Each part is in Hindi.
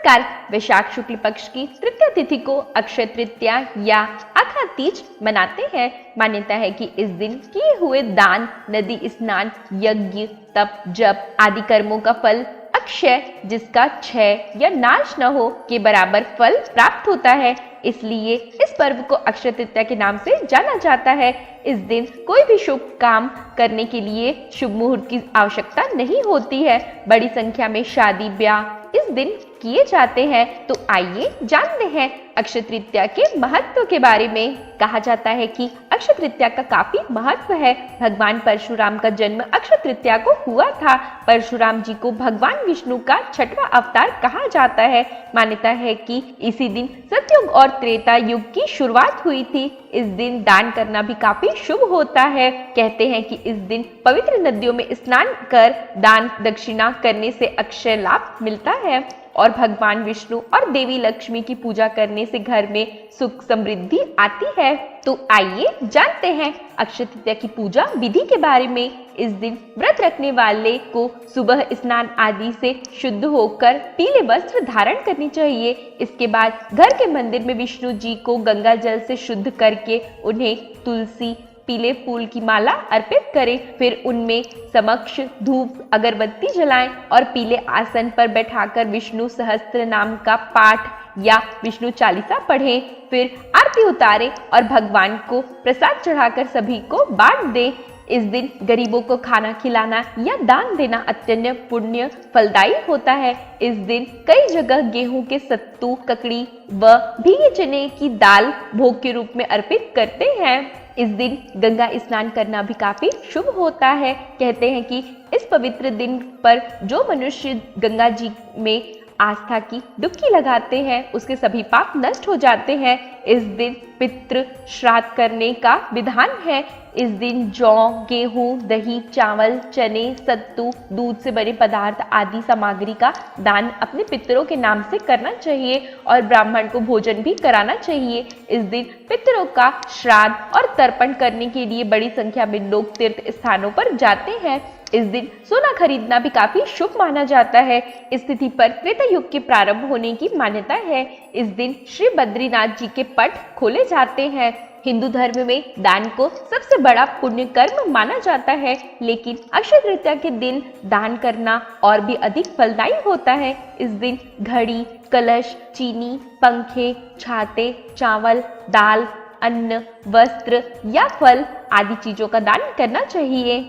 नमस्कार। वैशाख शुक्ल पक्ष की तृतीया तिथि को अक्षय तृतीया या आखा तीज मनाते हैं। मान्यता है कि इस दिन किए हुए दान, नदी स्नान, यज्ञ, तप, जप आदि कर्मों का फल अक्षय, जिसका क्षय या नाश न हो, के बराबर फल प्राप्त होता है। इसलिए इस पर्व को अक्षय तृतीया के नाम से जाना जाता है। इस दिन कोई भी शुभ काम करने के लिए शुभ मुहूर्त की आवश्यकता नहीं होती है। बड़ी संख्या में शादी ब्याह इस दिन किए जाते हैं। तो आइए जानते हैं अक्षय तृतीया के महत्व के बारे में। कहा जाता है कि अक्षय तृतीया का काफी महत्व है। भगवान परशुराम का जन्म अक्षय तृतीया को हुआ था। परशुराम जी को भगवान विष्णु का छठवां अवतार कहा जाता है। मान्यता है कि इसी दिन सतयुग और त्रेता युग की शुरुआत हुई थी। इस दिन दान करना भी काफी शुभ होता है। कहते हैं कि इस दिन पवित्र नदियों में स्नान कर दान दक्षिणा करने से अक्षय लाभ मिलता है और भगवान विष्णु और देवी लक्ष्मी की पूजा करने से घर में सुख समृद्धि आती है। तो आइए जानते हैं अक्षय तृतीया की पूजा विधि के बारे में। इस दिन व्रत रखने वाले को सुबह स्नान आदि से शुद्ध होकर पीले वस्त्र धारण करनी चाहिए। इसके बाद घर के मंदिर में विष्णु जी को गंगा जल से शुद्ध करके उन्हें तुलसी पीले फूल की माला अर्पित करें। फिर उनमें समक्ष धूप अगरबत्ती जलाएं और पीले आसन पर बैठाकर विष्णु सहस्त्र नाम का पाठ या विष्णु चालीसा पढ़ें। फिर आरती उतारें और भगवान को प्रसाद चढ़ाकर सभी को बांट दें। इस दिन गरीबों को खाना खिलाना या दान देना अत्यंत पुण्य फलदायी होता है। इस दिन कई जगह गेहूं के सत्तू, ककड़ी व भीगे चने की दाल भोग के रूप में अर्पित करते हैं। इस दिन गंगा स्नान करना भी काफी शुभ होता है। कहते हैं कि इस पवित्र दिन पर जो मनुष्य गंगा जी में आस्था की डुबकी लगाते हैं उसके सभी पाप नष्ट हो जाते हैं। इस दिन पितृ श्राद्ध करने का विधान है। इस दिन जौ, गेहूं, दही, चावल, चने, सत्तू, दूध से बने पदार्थ आदि सामग्री का दान अपने पितरों के नाम से करना चाहिए और ब्राह्मण को भोजन भी कराना चाहिए। इस दिन पितरों का श्राद्ध और तर्पण करने के लिए बड़ी संख्या में लोग तीर्थ स्थानों पर जाते हैं। इस दिन सोना खरीदना भी काफी शुभ माना जाता है। इस तिथि पर त्रेता युग के प्रारंभ होने की मान्यता है। इस दिन श्री बद्रीनाथ जी के पट खोले जाते हैं। हिंदू धर्म में दान को सबसे बड़ा पुण्य कर्म माना जाता है, लेकिन अक्षय तृतीया के दिन दान करना और भी अधिक फलदायी होता है। इस दिन घड़ी, कलश, चीनी, पंखे, छाते, चावल, दाल, अन्न, वस्त्र या फल आदि चीजों का दान करना चाहिए।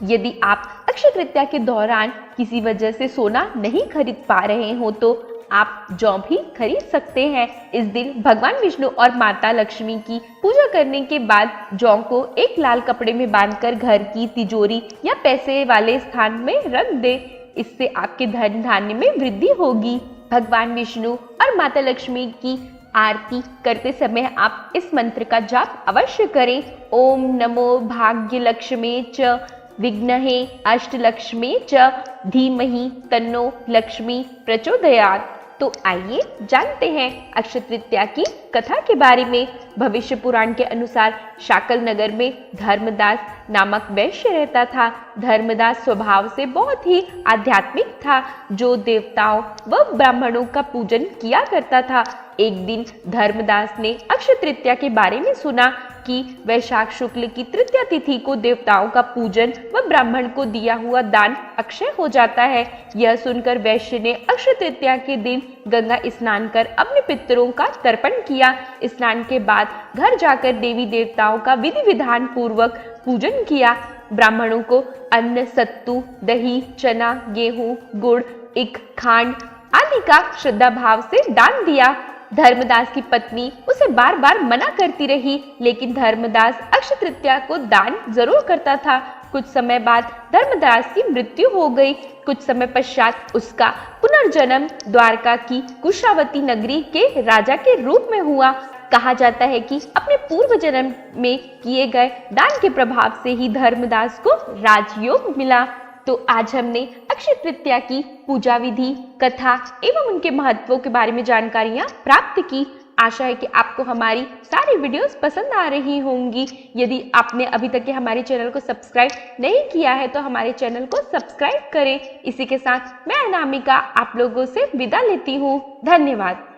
यदि आप अक्षय तृतीया के दौरान किसी वजह से सोना नहीं खरीद पा रहे हो तो आप जौ भी खरीद सकते हैं। इस दिन भगवान विष्णु और माता लक्ष्मी की पूजा करने के बाद जौ को एक लाल कपड़े में बांधकर घर की तिजोरी या पैसे वाले स्थान में रख दें। इससे आपके धन धान्य में वृद्धि होगी। भगवान विष्णु और माता लक्ष्मी की आरती करते समय आप इस मंत्र का जाप अवश्य करें। ओम नमो भाग्य लक्ष्मी च विघ्नहे अष्टलक्ष्मी च धीमहि तन्नो लक्ष्मी प्रचोदयात्। तो आइए जानते हैं अक्षय तृतीया की कथा के बारे में। भविष्य पुराण के अनुसार शाकल नगर में धर्मदास नामक वैश्य रहता था। धर्मदास स्वभाव से बहुत ही आध्यात्मिक था, जो देवताओं व ब्राह्मणों का पूजन किया करता था। एक दिन धर्मदास ने अक्षय तृतीया के बारे में सुना कि वैशाख शुक्ल की तृतीया तिथि को देवताओं का पूजन व ब्राह्मण को दिया हुआ दान अक्षय हो जाता है। यह सुनकर वैश्य ने अक्षय तृतीया के दिन गंगा स्नान कर अपने पितरों का तर्पण किया। स्नान के बाद घर जाकर देवी देवताओं का विधि विधान पूर्वक पूजन किया। ब्राह्मणों को अन्न, सत्तू, दही, चना, गेहूं, गुड़, इख, खांड आदि का श्रद्धा भाव से दान दिया। धर्मदास की पत्नी उसे बार बार मना करती रही, लेकिन धर्मदास अक्षय तृतीया को दान जरूर करता था। कुछ समय बाद धर्मदास की मृत्यु हो गई। कुछ समय पश्चात उसका पुनर्जन्म द्वारका की कुशावती नगरी के राजा के रूप में हुआ। कहा जाता है कि अपने पूर्व जन्म में किए गए दान के प्रभाव से ही धर्मदास को राजयोग मिला। तो आज हमने अक्षय तृतीया की पूजा विधि, कथा एवं उनके महत्वों के बारे में जानकारियां प्राप्त की। आशा है कि आपको हमारी सारी वीडियोस पसंद आ रही होंगी। यदि आपने अभी तक के हमारे चैनल को सब्सक्राइब नहीं किया है तो हमारे चैनल को सब्सक्राइब करें। इसी के साथ मैं अनामिका आप लोगों से विदा लेती हूँ। धन्यवाद।